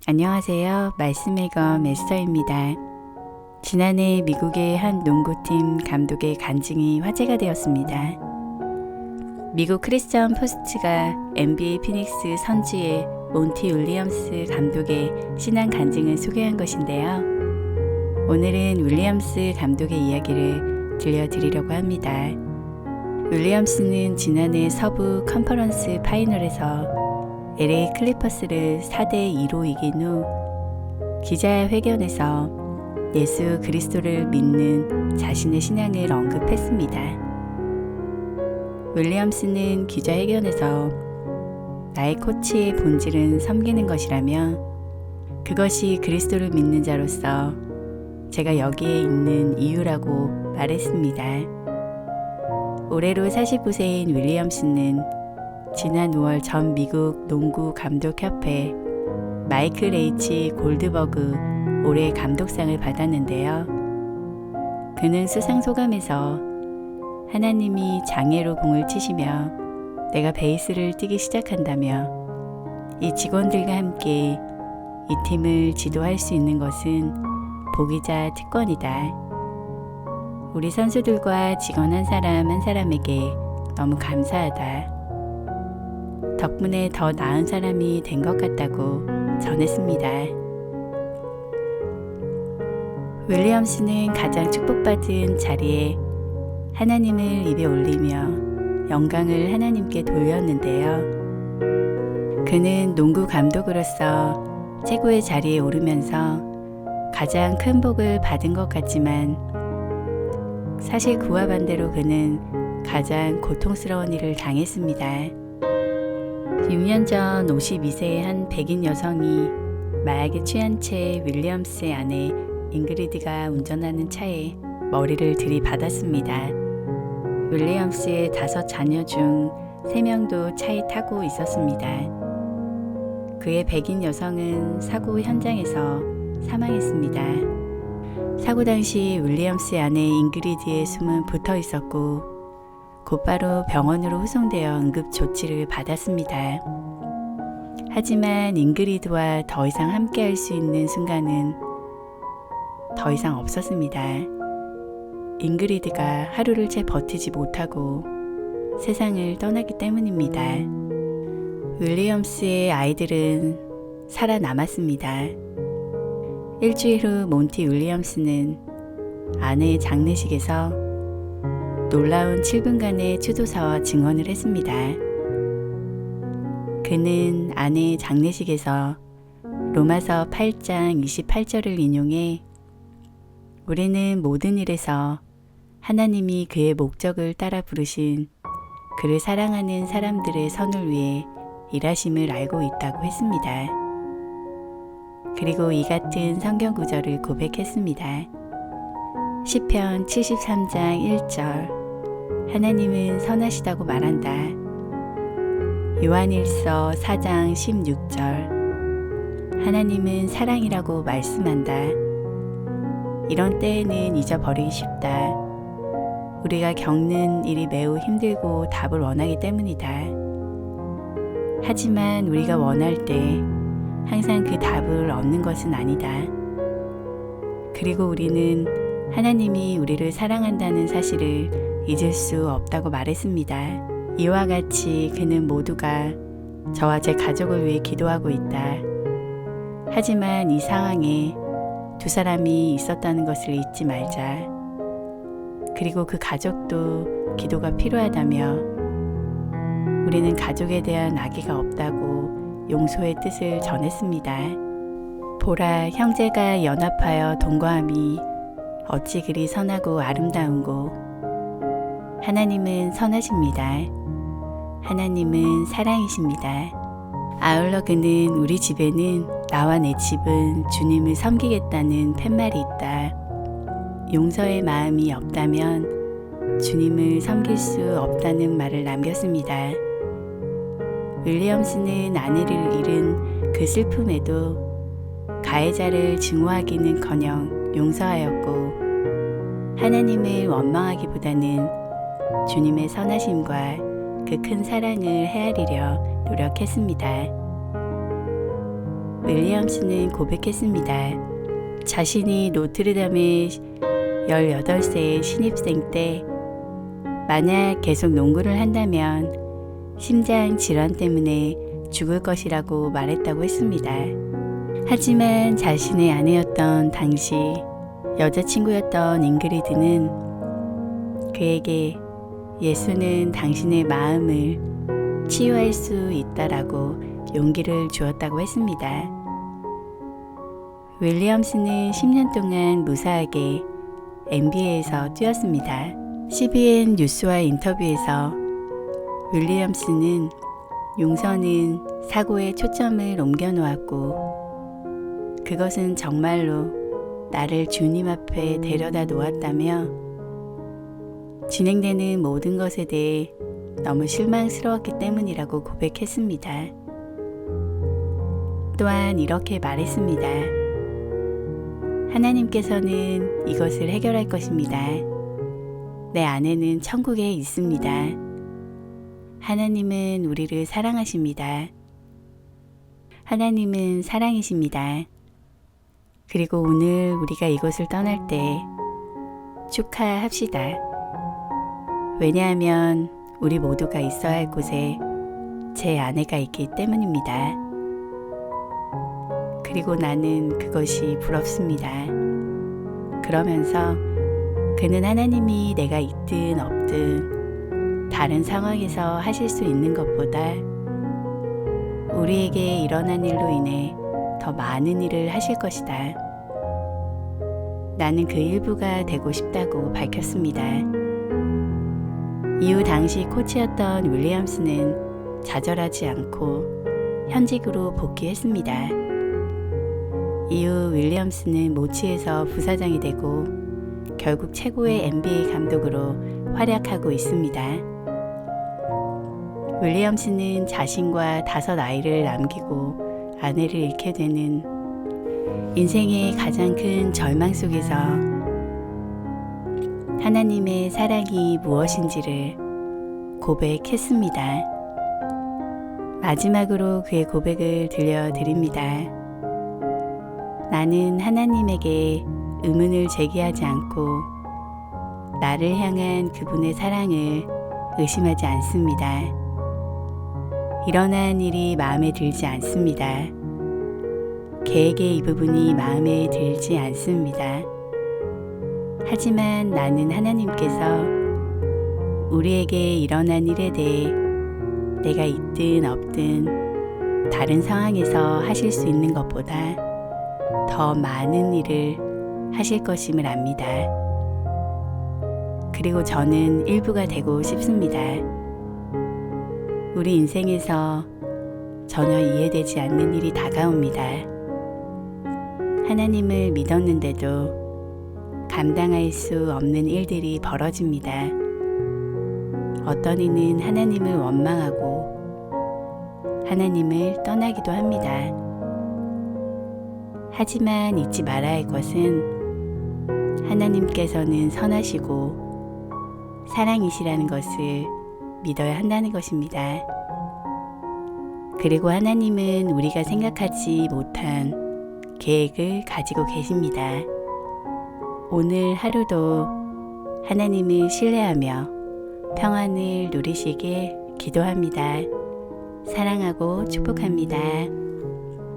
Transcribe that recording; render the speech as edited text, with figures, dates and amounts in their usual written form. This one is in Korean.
안녕하세요. 말씀의 검 에스더입니다. 지난해 미국의 한 농구팀 감독의 간증이 화제가 되었습니다. 미국 크리스천 포스트가 NBA 피닉스 선지의 몬티 윌리엄스 감독의 신앙 간증을 소개한 것인데요. 오늘은 윌리엄스 감독의 이야기를 들려드리려고 합니다. 윌리엄스는 지난해 서부 컨퍼런스 파이널에서 LA 클리퍼스를 4대2로 이긴 후 기자회견에서 예수 그리스도를 믿는 자신의 신앙을 언급했습니다. 윌리엄스는 기자회견에서 나의 코치의 본질은 섬기는 것이라며 그것이 그리스도를 믿는 자로서 제가 여기에 있는 이유라고 말했습니다. 올해로 49세인 윌리엄스는 지난 5월 전 미국 농구 감독협회 마이클 H. 골드버그 올해 감독상을 받았는데요. 그는 수상 소감에서 하나님이 장애로 공을 치시며 내가 베이스를 뛰기 시작한다며 이 직원들과 함께 이 팀을 지도할 수 있는 것은 복이자 특권이다. 우리 선수들과 직원 한 사람 한 사람에게 너무 감사하다. 덕분에 더 나은 사람이 된 것 같다고 전했습니다. 윌리엄스는 가장 축복받은 자리에 하나님을 입에 올리며 영광을 하나님께 돌렸는데요. 그는 농구 감독으로서 최고의 자리에 오르면서 가장 큰 복을 받은 것 같지만 사실 그와 반대로 그는 가장 고통스러운 일을 당했습니다. 6년 전 52세의 한 백인 여성이 마약에 취한 채 윌리엄스의 아내 잉그리드가 운전하는 차에 머리를 들이받았습니다. 윌리엄스의 5 자녀 중 3명도 차에 타고 있었습니다. 그의 백인 여성은 사고 현장에서 사망했습니다. 사고 당시 윌리엄스의 아내 잉그리드의 숨은 붙어 있었고 곧바로 병원으로 후송되어 응급조치를 받았습니다. 하지만 잉그리드와 더 이상 함께할 수 있는 순간은 더 이상 없었습니다. 잉그리드가 하루를 채 버티지 못하고 세상을 떠났기 때문입니다. 윌리엄스의 아이들은 살아남았습니다. 일주일 후 몬티 윌리엄스는 아내의 장례식에서 놀라운 7분간의 추도사와 증언을 했습니다. 그는 아내의 장례식에서 로마서 8장 28절을 인용해 우리는 모든 일에서 하나님이 그의 목적을 따라 부르신 그를 사랑하는 사람들의 선을 위해 일하심을 알고 있다고 했습니다. 그리고 이 같은 성경 구절을 고백했습니다. 시편 73장 1절 하나님은 선하시다고 말한다. 요한일서 4장 16절 하나님은 사랑이라고 말씀한다. 이런 때에는 잊어버리기 쉽다. 우리가 겪는 일이 매우 힘들고 답을 원하기 때문이다. 하지만 우리가 원할 때 항상 그 답을 얻는 것은 아니다. 그리고 우리는 하나님이 우리를 사랑한다는 사실을 잊을 수 없다고 말했습니다. 이와 같이 그는 모두가 저와 제 가족을 위해 기도하고 있다. 하지만 이 상황에 2 사람이 있었다는 것을 잊지 말자. 그리고 그 가족도 기도가 필요하다며 우리는 가족에 대한 악의가 없다고 용서의 뜻을 전했습니다. 보라, 형제가 연합하여 동거함이 어찌 그리 선하고 아름다운고 하나님은 선하십니다. 하나님은 사랑이십니다. 아울러 그는 우리 집에는 나와 내 집은 주님을 섬기겠다는 팻말이 있다. 용서의 마음이 없다면 주님을 섬길 수 없다는 말을 남겼습니다. 윌리엄스는 아내를 잃은 그 슬픔에도 가해자를 증오하기는커녕 용서하였고 하나님을 원망하기보다는 주님의 선하심과 그 큰 사랑을 헤아리려 노력했습니다. 윌리엄스는 고백했습니다. 자신이 노트르담의 18세 신입생 때 만약 계속 농구를 한다면 심장 질환 때문에 죽을 것이라고 말했다고 했습니다. 하지만 자신의 아내였던 당시 여자친구였던 잉그리드는 그에게 예수는 당신의 마음을 치유할 수 있다라고 용기를 주었다고 했습니다. 윌리엄스는 10년 동안 무사하게 NBA에서 뛰었습니다. CBN 뉴스와의 인터뷰에서 윌리엄스는 용서는 사고에 초점을 옮겨놓았고 그것은 정말로 나를 주님 앞에 데려다 놓았다며 진행되는 모든 것에 대해 너무 실망스러웠기 때문이라고 고백했습니다. 또한 이렇게 말했습니다. 하나님께서는 이것을 해결할 것입니다. 내 아내는 천국에 있습니다. 하나님은 우리를 사랑하십니다. 하나님은 사랑이십니다. 그리고 오늘 우리가 이곳을 떠날 때 축하합시다. 왜냐하면 우리 모두가 있어야 할 곳에 제 아내가 있기 때문입니다. 그리고 나는 그것이 부럽습니다. 그러면서 그는 하나님이 내가 있든 없든 다른 상황에서 하실 수 있는 것보다 우리에게 일어난 일로 인해 더 많은 일을 하실 것이다. 나는 그 일부가 되고 싶다고 밝혔습니다. 이후 당시 코치였던 윌리엄스는 좌절하지 않고 현직으로 복귀했습니다. 이후 윌리엄스는 모치에서 부사장이 되고 결국 최고의 NBA 감독으로 활약하고 있습니다. 윌리엄스는 자신과 5 아이를 남기고 아내를 잃게 되는 인생의 가장 큰 절망 속에서 하나님의 사랑이 무엇인지를 고백했습니다. 마지막으로 그의 고백을 들려드립니다. 나는 하나님에게 의문을 제기하지 않고 나를 향한 그분의 사랑을 의심하지 않습니다. 일어난 일이 마음에 들지 않습니다. 계획의 이 부분이 마음에 들지 않습니다. 하지만 나는 하나님께서 우리에게 일어난 일에 대해 내가 있든 없든 다른 상황에서 하실 수 있는 것보다 더 많은 일을 하실 것임을 압니다. 그리고 저는 일부가 되고 싶습니다. 우리 인생에서 전혀 이해되지 않는 일이 다가옵니다. 하나님을 믿었는데도 감당할 수 없는 일들이 벌어집니다. 어떤 이는 하나님을 원망하고 하나님을 떠나기도 합니다. 하지만 잊지 말아야 할 것은 하나님께서는 선하시고 사랑이시라는 것을 믿어야 한다는 것입니다. 그리고 하나님은 우리가 생각하지 못한 계획을 가지고 계십니다. 오늘 하루도 하나님을 신뢰하며 평안을 누리시길 기도합니다. 사랑하고 축복합니다.